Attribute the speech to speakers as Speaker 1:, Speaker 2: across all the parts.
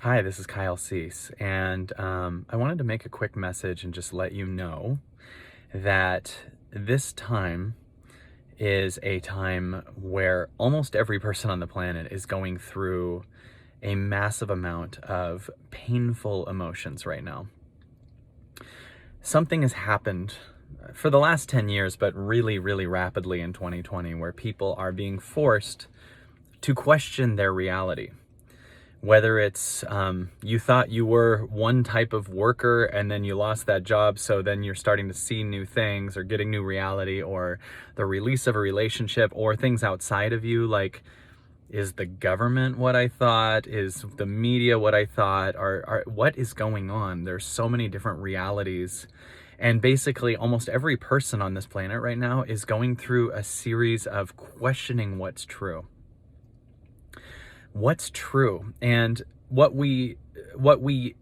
Speaker 1: Hi, this is Kyle Cease, and I wanted to make a quick message and just let you know that this time is a time where almost every person on the planet is going through a massive amount of painful emotions right now. Something has happened for the last 10 years, but really, really rapidly in 2020, where people are being forced to question their reality. Whether it's you thought you were one type of worker and then you lost that job, so then you're starting to see new things or getting new reality, or the release of a relationship, or things outside of you, like, is the government what I thought? Is the media what I thought? What is going on? There's so many different realities. And basically, almost every person on this planet right now is going through a series of questioning what's true. What's true? And what we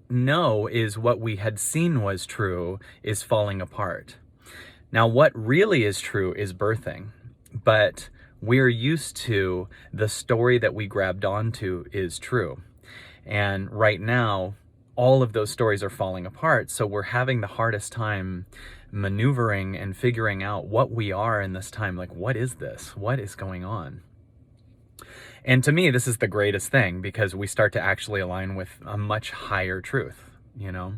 Speaker 1: know is what we had seen was true is falling apart. Now, what really is true is birthing, but we're used to the story that we grabbed onto is true. And right now, all of those stories are falling apart. So we're having the hardest time maneuvering and figuring out what we are in this time. Like, what is this? What is going on? And to me, this is the greatest thing, because we start to actually align with a much higher truth, you know?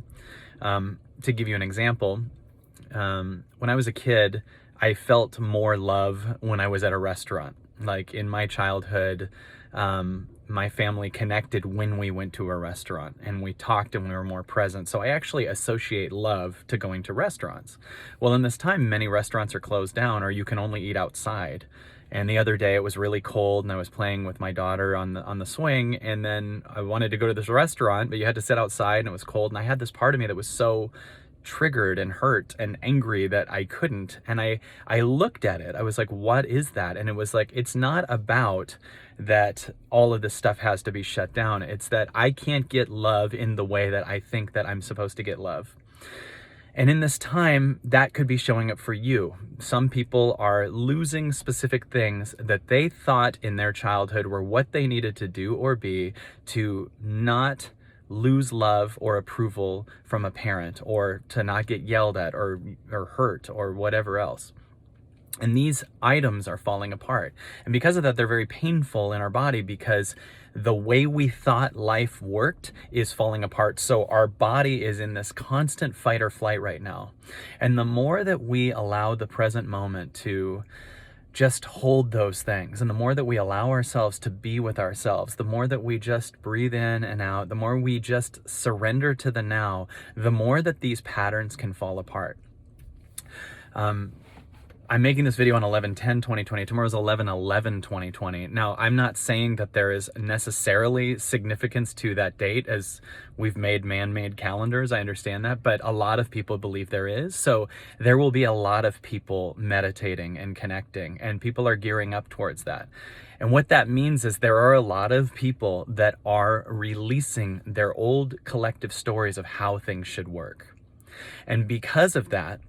Speaker 1: To give you an example, when I was a kid, I felt more love when I was at a restaurant. Like in my childhood, my family connected when we went to a restaurant and we talked and we were more present. So I actually associate love to going to restaurants. Well, in this time, many restaurants are closed down, or you can only eat outside. And the other day it was really cold and I was playing with my daughter on the swing, and then I wanted to go to this restaurant, but you had to sit outside and it was cold. And I had this part of me that was so triggered and hurt and angry that I couldn't. And I looked at it. I was like, what is that? And it was like, it's not about that all of this stuff has to be shut down. It's that I can't get love in the way that I think that I'm supposed to get love. And in this time, that could be showing up for you. Some people are losing specific things that they thought in their childhood were what they needed to do or be to not lose love or approval from a parent, or to not get yelled at or hurt or whatever else. And these items are falling apart. And because of that, they're very painful in our body, because the way we thought life worked is falling apart. So our body is in this constant fight or flight right now. And the more that we allow the present moment to just hold those things, and the more that we allow ourselves to be with ourselves, the more that we just breathe in and out, the more we just surrender to the now, the more that these patterns can fall apart. I'm making this video on 11/10/2020. Tomorrow's 11/11/2020. Now, I'm not saying that there is necessarily significance to that date, as we've made man-made calendars. I understand that, but a lot of people believe there is. So there will be a lot of people meditating and connecting, and people are gearing up towards that. And what that means is there are a lot of people that are releasing their old collective stories of how things should work. And because of that,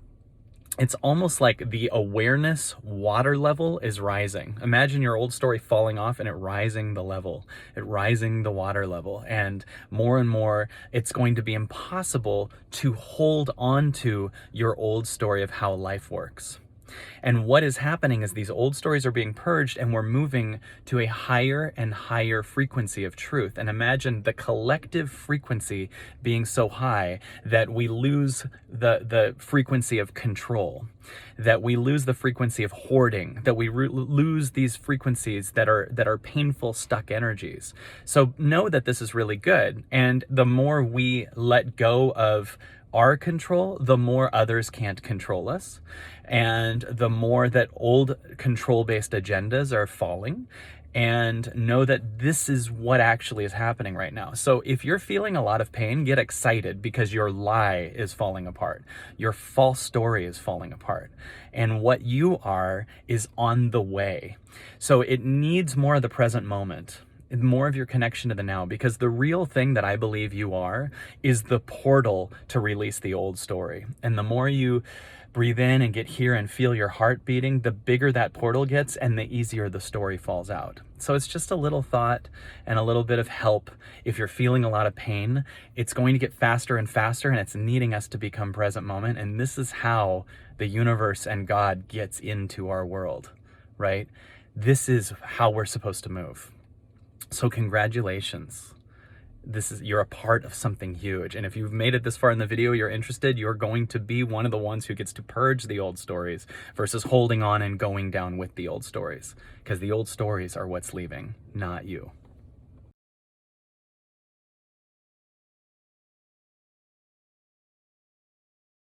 Speaker 1: it's almost like the awareness water level is rising. Imagine your old story falling off and it rising the water level. And more, it's going to be impossible to hold on to your old story of how life works. And what is happening is these old stories are being purged, and we're moving to a higher and higher frequency of truth. And imagine the collective frequency being so high that we lose the frequency of control, that we lose the frequency of hoarding, that we lose these frequencies that are painful, stuck energies. So know that this is really good. And the more we let go of our control, the more others can't control us, and the more that old control-based agendas are falling. And know that this is what actually is happening right now. So if you're feeling a lot of pain, get excited, because your lie is falling apart. Your false story is falling apart. And what you are is on the way. So it needs more of the present moment, more of your connection to the now, because the real thing that I believe you are is the portal to release the old story. And the more you breathe in and get here and feel your heart beating, the bigger that portal gets and the easier the story falls out. So it's just a little thought and a little bit of help. If you're feeling a lot of pain, it's going to get faster and faster, and it's needing us to become present moment. And this is how the universe and God gets into our world, right? This is how we're supposed to move. So congratulations. You're a part of something huge. And if you've made it this far in the video, you're interested, you're going to be one of the ones who gets to purge the old stories versus holding on and going down with the old stories, because the old stories are what's leaving, not you.